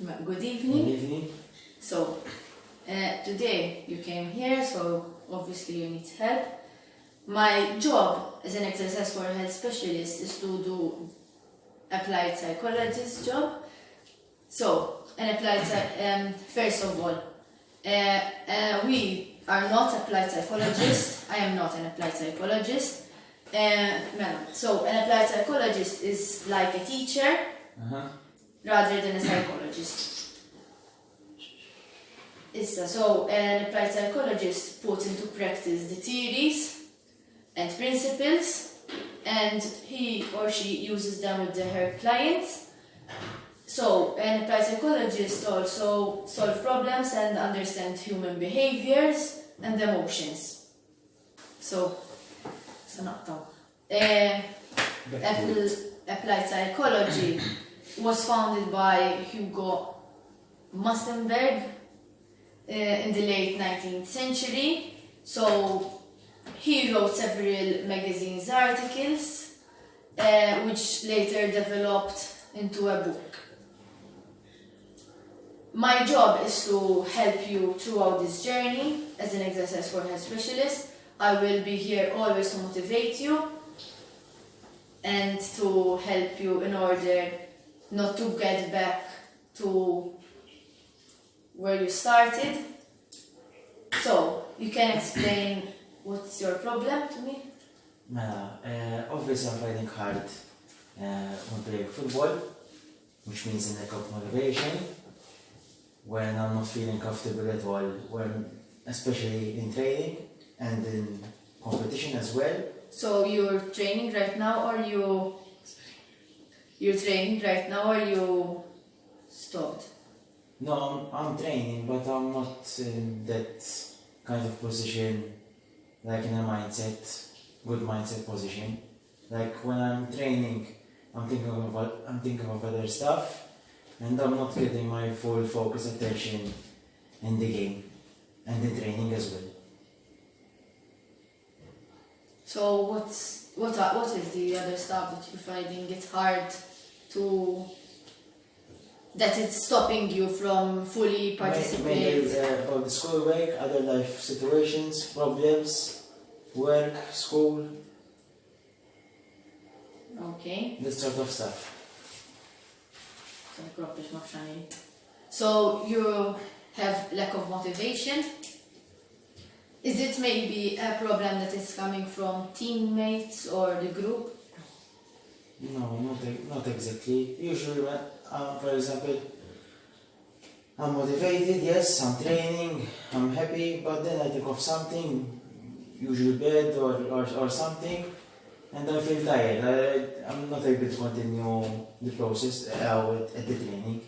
Good evening. Good evening. So, today you came here, so obviously you need help. My job as an exercise for health specialist is to do applied psychologist job. So, first of all, we are not applied psychologists. I am not an applied psychologist. So, an applied psychologist is like a teacher rather than a psychologist. So, an applied psychologist puts into practice the theories and principles, and he or she uses them with her clients. So, an applied psychologist also solve problems and understand human behaviors and emotions. So, applied psychology was founded by Hugo Massenberg in the late 19th century. So he wrote several magazines articles, which later developed into a book. My job is to help you throughout this journey as an exercise for health specialist. I will be here always to motivate you and to help you in order not to get back to where you started. So, you can explain what's your problem to me? Obviously I'm finding hard when playing football, which means a lack of motivation, when I'm not feeling comfortable at all, especially in training and in competition as well. So you're training right now, or you're training right now, or you stopped? No, I'm training, but I'm not in that kind of position, like in a good mindset position. Like when I'm training, I'm thinking of other stuff, and I'm not getting my full focus attention in the game and in training as well. So what is the other stuff that you're finding it hard to, that it's stopping you from fully participating? Maybe about the schoolwork, other life situations, problems, work, school. Okay. This sort of stuff. So you have lack of motivation. Is it maybe a problem that is coming from teammates or the group? No, not exactly. Usually, for example, I'm motivated, yes, I'm training, I'm happy, but then I think of something, usually bad or something, and I feel tired. I'm not able to continue the process at the training.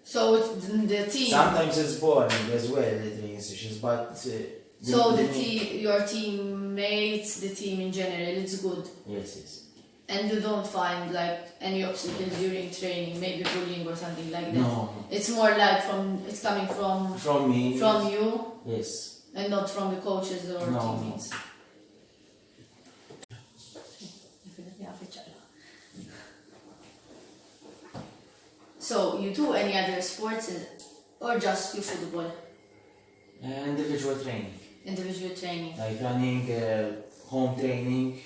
So it's the team. Sometimes it's boring as well, the training sessions, but. Your teammates, the team in general, it's good. Yes. And you don't find like any obstacles during training, maybe bullying or something like that. No. It's more like it's coming from me. From you. Yes. And not from the coaches or teammates. So you do any other sports or just you football? Individual training. Individual training. Like running, home training.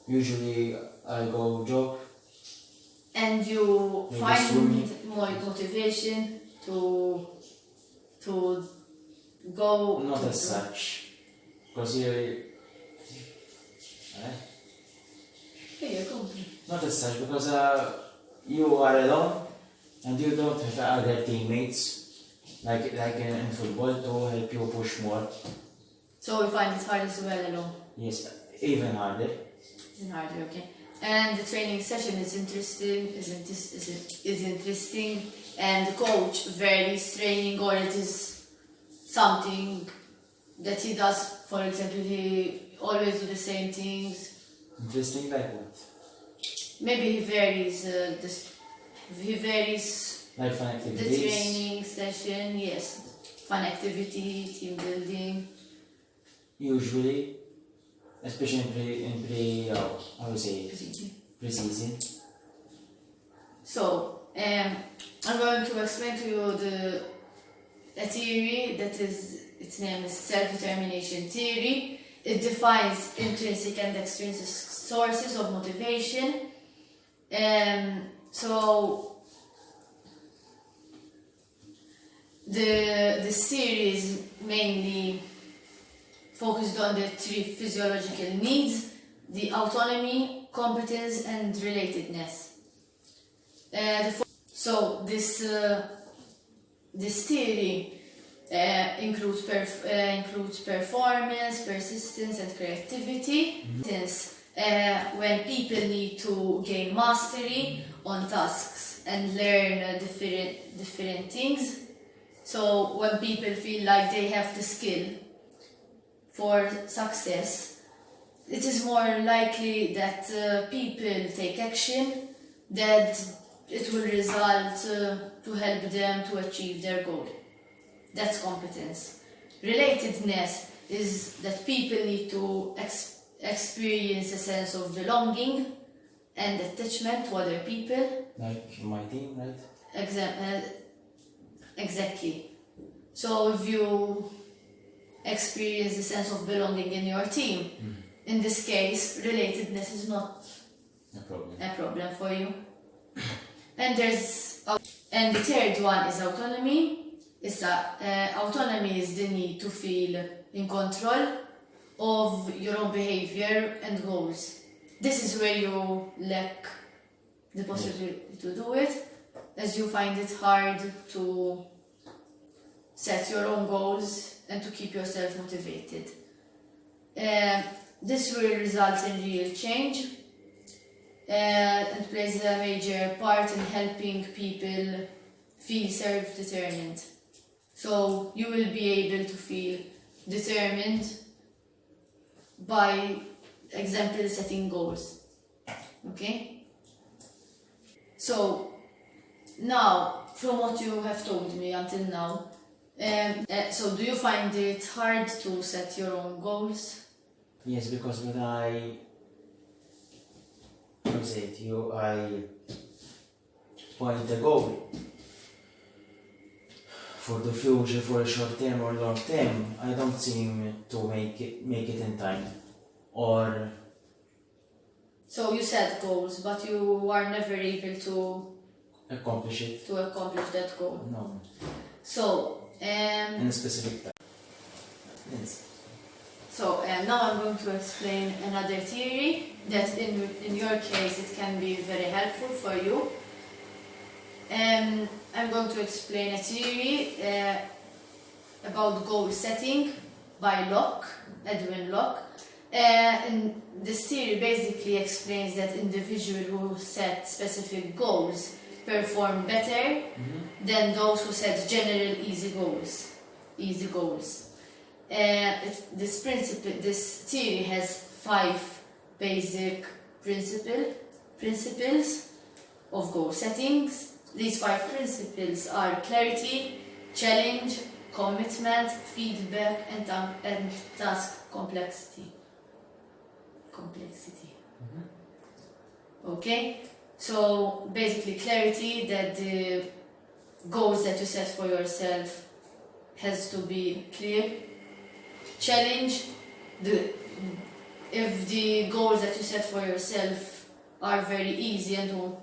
Usually I go jog. And you Maybe find swimming. more motivation to go. Not as such, because not as such, because you are alone and you don't have other teammates like in football to help you push more. So you find it hard as well alone? Yes, even harder. Even harder, okay. And the training session is interesting, and the coach varies training, or it is something that he does. For example, he always do the same things. Interesting like what? Maybe he varies like fun the activities. training session, yes. Fun activity, team building. Usually, especially in pre-season. So, I'm going to explain to you a theory that its name is self-determination theory. It defines intrinsic and extrinsic sources of motivation. So the series mainly focused on the three physiological needs: the autonomy, competence, and relatedness. So this theory includes performance, persistence, and creativity. Since when people need to gain mastery on tasks and learn different things. So when people feel like they have the skill for success, it is more likely that people take action, that it will result to help them to achieve their goal. That's competence. Relatedness is that people need to experience a sense of belonging and attachment to other people. Like my team, right? Exactly. So if you experience a sense of belonging in your team, in this case, relatedness is not a problem for you. And the third one is autonomy. Autonomy is the need to feel in control of your own behavior and goals. This is where you lack the possibility to do it, as you find it hard to set your own goals and to keep yourself motivated. This will result in real change and plays a major part in helping people feel self-determined. So you will be able to feel determined by example setting goals. Okay? So now, from what you have told me until now, so do you find it hard to set your own goals? Yes, because when I point a goal for the future, for a short term or long term, I don't seem to make it in time. Or so you set goals, but you are never able to accomplish it. To accomplish that goal. No. So in a specific time. Yes. So now I'm going to explain another theory that in your case it can be very helpful for you. I'm going to explain a theory about goal setting by Edwin Locke. And this theory basically explains that individuals who set specific goals perform better than those who set general easy goals. This theory has 5 basic principles of goal settings. These 5 principles are clarity, challenge, commitment, feedback, and task complexity. Okay? So basically clarity, that the goals that you set for yourself has to be clear. Challenge, if the goals that you set for yourself are very easy and don't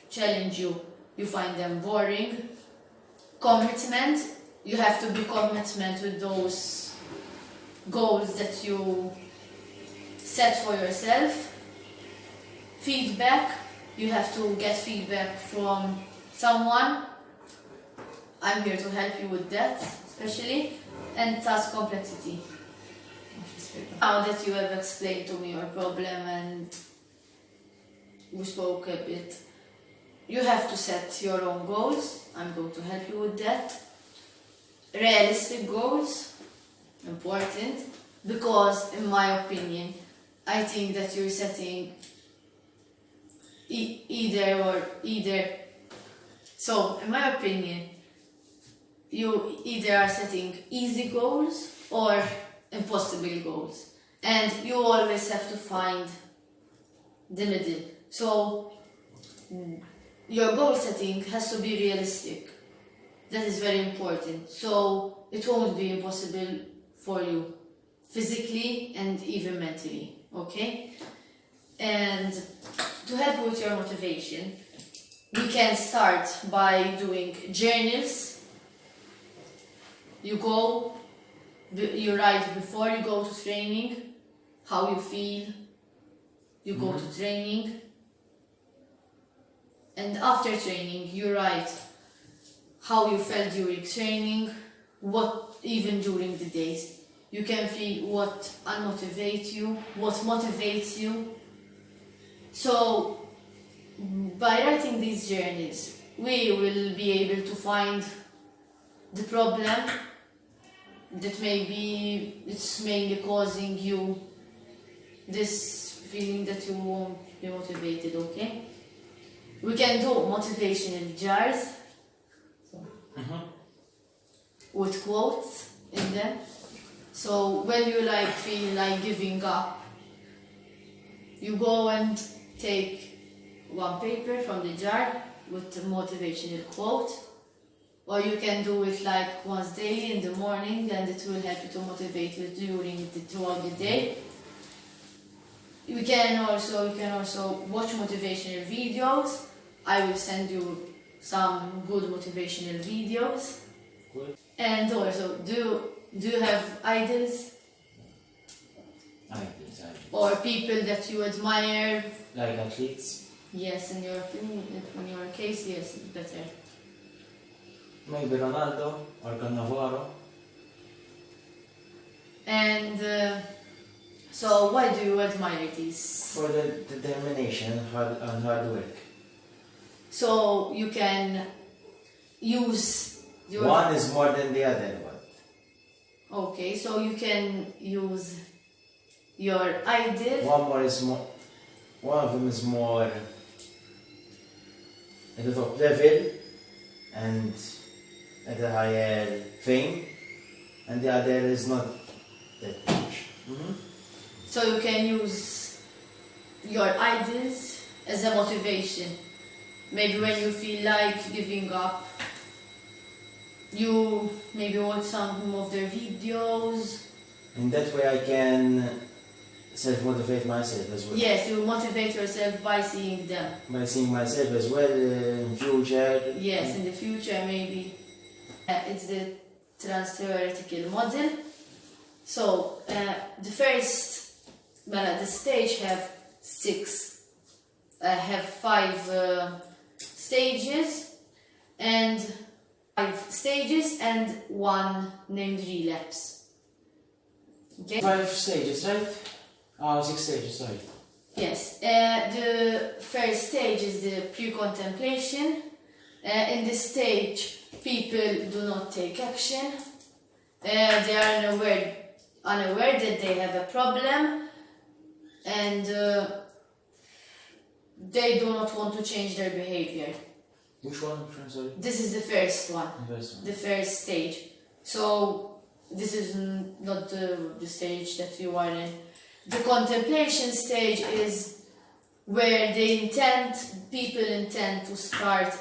challenge you, you find them boring. Commitment, you have to be commitment with those goals that you set for yourself. Feedback, you have to get feedback from someone. I'm here to help you with that, especially. And task complexity. Now that you have explained to me your problem and we spoke a bit, you have to set your own goals. I'm going to help you with that. Realistic goals, important, because in my opinion, I think that you're setting either. So, in my opinion, you either are setting easy goals or impossible goals. And you always have to find the middle. So, your goal setting has to be realistic. That is very important. So it won't be impossible for you physically and even mentally, okay? And to help with your motivation, we can start by doing journals. You write before you go to training, how you feel, you go to training, and after training you write how you felt during training, what even during the days. You can feel what unmotivates you, what motivates you. So by writing these journals, we will be able to find the problem that maybe it's mainly causing you this feeling that you won't be motivated, okay? We can do motivational jars with quotes in them. So when you feel like giving up, you go and take one paper from the jar with a motivational quote, or you can do it once daily in the morning, and it will help you to motivate you throughout the day. You can also watch motivational videos. I will send you some good motivational videos. Good. And also, do you have idols Ideas. or people that you admire? Like athletes. Yes, in your case, yes, better. Maybe Ronaldo or Cannavaro. And so, why do you admire these? For the determination and hard work. So you can use your... One is more than the other one. Okay, so you can use your idol. One of them is more at the top level and at a higher fame, and the other is not that much. So you can use your idols as a motivation. Maybe when you feel like giving up, you maybe watch some of their videos. In that way I can self-motivate myself as well. Yes, you motivate yourself by seeing them. By seeing myself as well in future. Yes, in the future maybe. It's the trans-theoretical model. So the stage have five stages and one named relapse. Okay? 5 stages, right? Oh, 6 stages, sorry. Yes. The first stage is the pre-contemplation. In this stage, people do not take action. They are unaware that they have a problem, and they do not want to change their behavior. Which one, sorry? This is the first one. The first stage. So this is not the stage that you are in. The contemplation stage is where people intend to start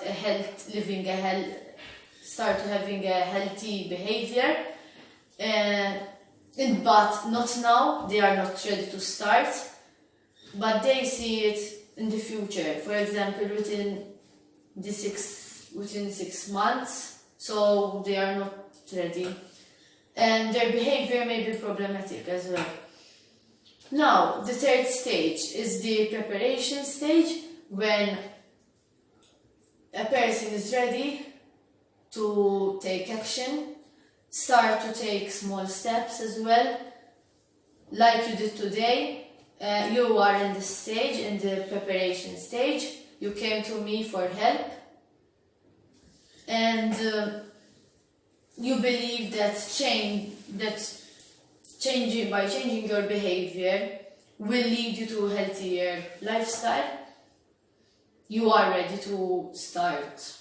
having a healthy behavior, but not now. They are not ready to start, but they see it in the future. For example, within 6 months, so they are not ready, and their behavior may be problematic as well. Now, the third stage is the preparation stage, when a person is ready to take action, start to take small steps as well, like you did today. You are in this stage, in the preparation stage. You came to me for help, and you believe that by changing your behavior will lead you to a healthier lifestyle. You are ready to start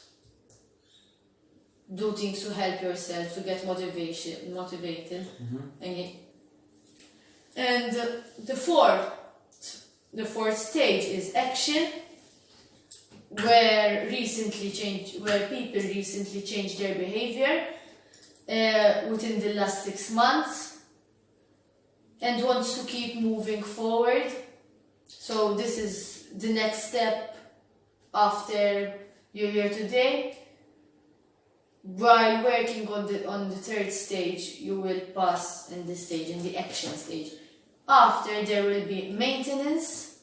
do things to help yourself to get motivated. And the fourth stage is action. where people recently changed their behavior within the last 6 months and wants to keep moving forward. So this is the next step after you're here today. While working on the third stage, you will pass in this stage, in the action stage. After, there will be maintenance,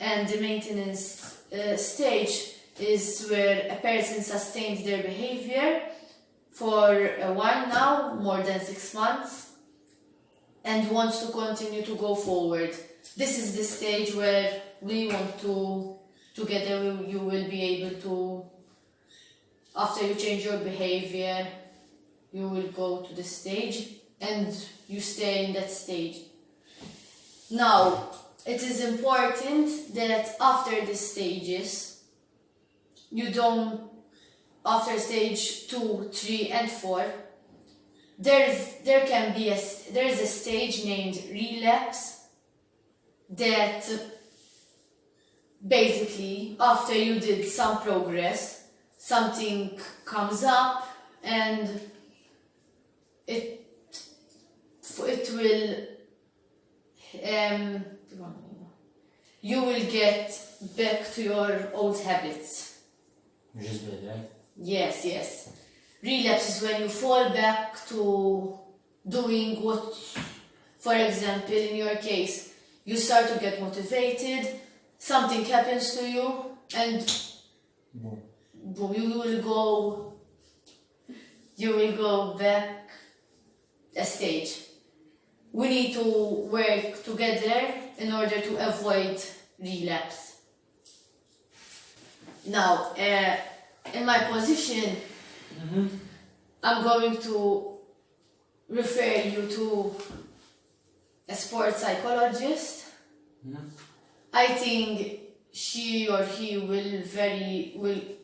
and the maintenance stage is where a person sustains their behavior for a while now, more than 6 months, and wants to continue to go forward. This is the stage where we want to, together you will be able to, after you change your behavior, you will go to the stage and you stay in that stage. Now, it is important that after the stages, you don't, after stage 2, 3 and 4, there is a stage named relapse that basically after you did some progress, something comes up and it will you will get back to your old habits. Which is bad, right? Yes. Relapse is when you fall back to doing what, for example, in your case, you start to get motivated, something happens to you, and boom, you will go back a stage. We need to work together in order to avoid relapse. Now, in my position, I'm going to refer you to a sports psychologist. I think she or he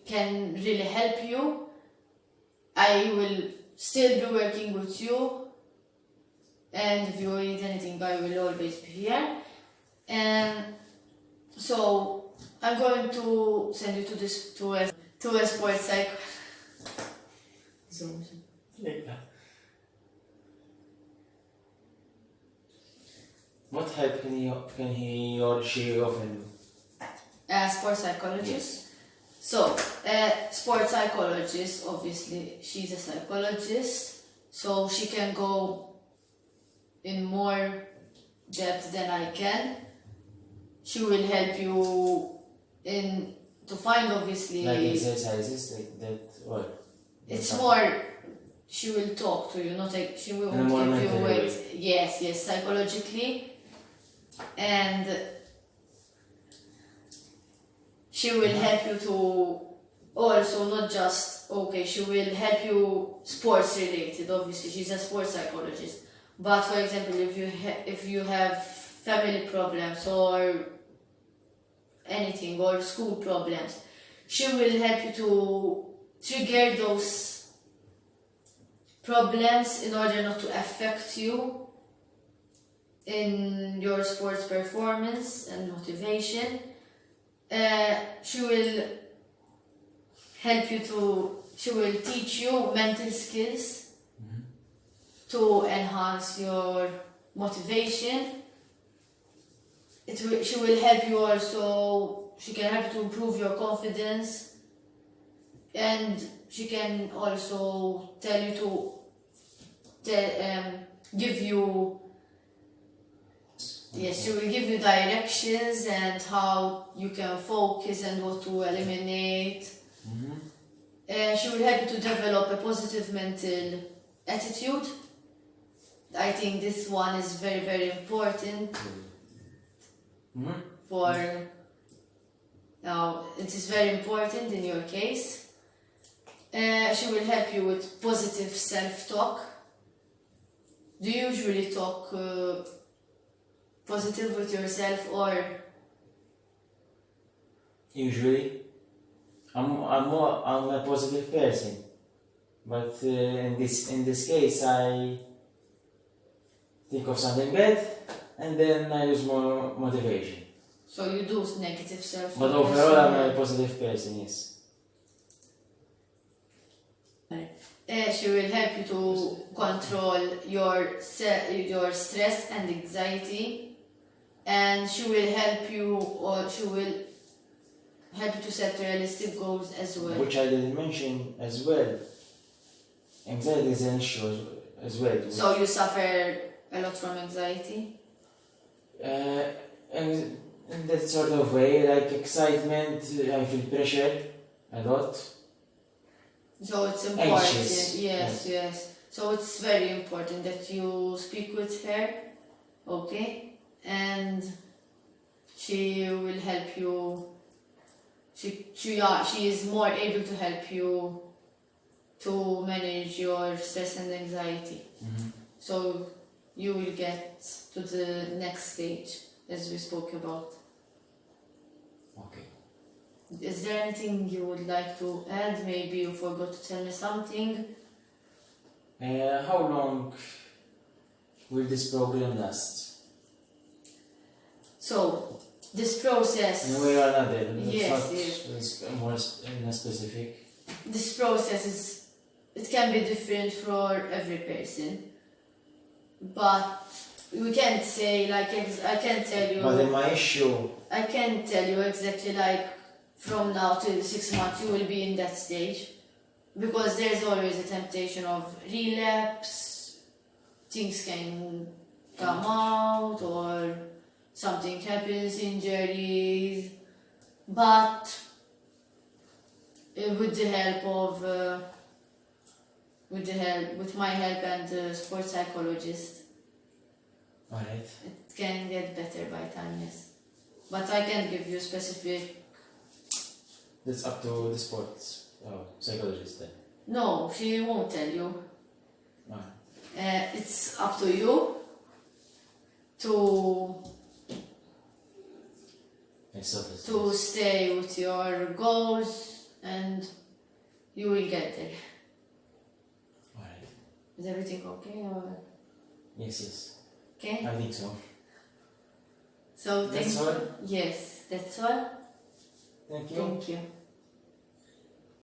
can really help you. I will still be working with you, and if you need anything, I will always be here. And so I'm going to send you to a sports psychologist. What help can he or she offer you? A sports psychologist. So, sports psychologist, obviously, she's a psychologist, so she can go in more depth than I can. She will help you to find, obviously. Like exercises like that, or? It's more, she will talk to you, not like, she will give you weight. Yes, psychologically. And she will help you to also not just, she will help you sports related, obviously, she's a sports psychologist. But for example, if you have family problems or anything, or school problems, she will help you to trigger those problems in order not to affect you in your sports performance and motivation. She will help you she will teach you mental skills to enhance your motivation. She will help you also, she can help you to improve your confidence, and she can also tell you she will give you directions and how you can focus and what to eliminate. She will help you to develop a positive mental attitude. I think this one is very, very important it is very important in your case. She will help you with positive self-talk. Do you usually talk positive with yourself, or? Usually, I'm a positive person, but in this case, I think of something bad, and then I lose more motivation. So you do negative self-talk. But overall, I'm a positive person, yes. She will help you to control your stress and anxiety, and she will help you to set realistic goals as well. Which I didn't mention as well. Anxiety is an issue as well. So you suffer a lot from anxiety? And in that sort of way, like excitement, I feel pressure a lot. So it's important. Anxious. Yes. So it's very important that you speak with her, okay? And she will help you. She is more able to help you to manage your stress and anxiety. Mm-hmm. So you will get to the next stage, as we spoke about. Okay. Is there anything you would like to add? Maybe you forgot to tell me something. How long will this program last? So, this process... In a way or another. Yes. It's more specific. This process it can be different for every person. But we can't say, like, I can't tell you... But in my issue... I can't tell you exactly, like, from now till 6 months you will be in that stage. Because there's always a temptation of relapse, things can come out, or something happens, injuries. But with the help of, with my help and the sports psychologist, Alright. it can get better by time, yes. But I can't give you specific. That's up to the sports psychologist then. No, she won't tell you. Alright. It's up to you to stay with your goals, and you will get there. Alright. Is everything okay? Or? Yes. Okay. I think so. So That's all? Yes, that's all. Thank you. Thank you.